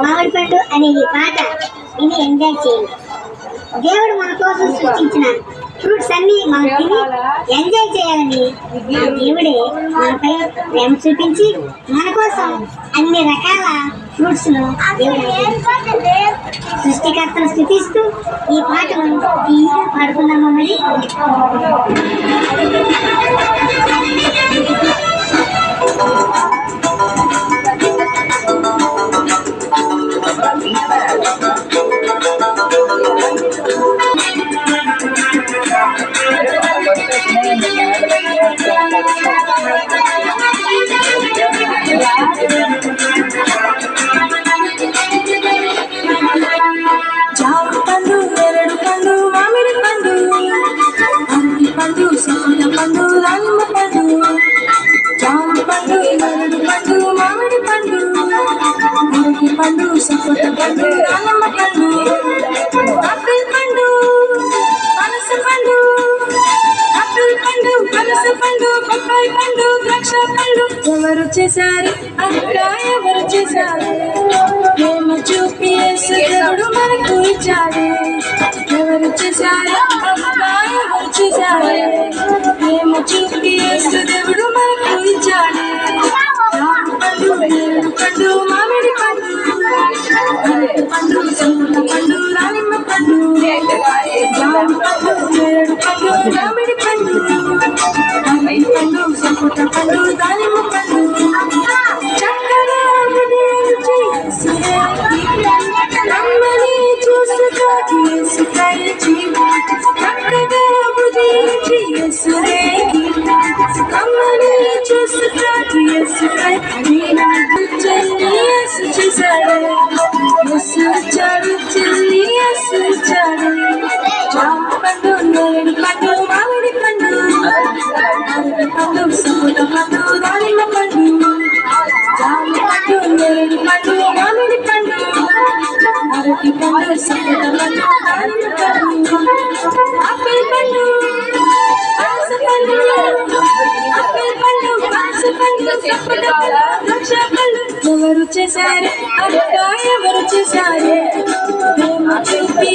మామిడి పండు అనే ఈ పాట విని ఎంజాయ్ చేయండి. దేవుడు మన కోసం సృష్టించిన ఫ్రూట్స్ అన్ని మనం తిని ఎంజాయ్ చేయాలని ఆ దేవుడే మనపై ప్రేమ చూపించి మన కోసం అన్ని రకాల ఫ్రూట్స్ ను సృష్టికర్తను స్థుతిస్తూ ఈ పాటను తీయగా పాడుకున్నాము. మరి జామ పండు, ఎరడు పండు, మామిడి పండు, అరటి పండు, సపోటా పండు, దానిమ్మ పండు. జామ పండు, ఎరడు పండు, మామిడి పండు, అరటి పండు, సపోటా పండు, దానిమ్మ పండు. ఆపిల్ పండు, పనస పండు, ఆపిల్ పండు, పనస పండు, బొప్పాయి పండు, ద్రాక్ష పండు. ఎవరు చేశారు అక్క, ఎవరు చేశారు? ప్రేమ చూపి యేసు దేవుడు మనకు ఇచ్చాడే. ఎవరు చేశారు అక్క, ఎవరు చేశారు? ప్రేమ చూపి యేసు దేవుడు మనకు ఇచ్చాడే. జామ పండు, ఎరడు పండు, మామిడి పండు, అరటి పండు, సపోటా పండు, దానిమ్మ పండు. జామ పండు, ఎరడు పండు, మామిడి పండు, అరటి పండు, సపోటా పండు, దానిమ్మ పండు. చక్కగా నమ్మని చూసుకోటి యేసుకై జీవం, చక్కగా బుధించి యేసునే గీతం. నమ్మని చూసుకోటి యేసుకై జీవం, చెల్లి యేసు చేశాడే, యేసు ఇచ్చాడు, చెల్లి యేసు ఇచ్చాడు. జామ పండు, నేరేడు పండు, మామిడి పండు, అరటి పండు, సపోటా పండు, దానిమ్మ పండు. జామ పండు, నేరేడు పండు, మామిడి పండు, అరటి పండు, సపోటా పండు, దానిమ్మ పండు. ఆపిల్ పండు, పనస పండు, ఆపిల్ పండు, పనస పండు, సపోటా పండు, ద్రాక్ష పండు. ఎవరు చేశారు అక్క, ఎవరు చేశారు? ప్రేమ చూపి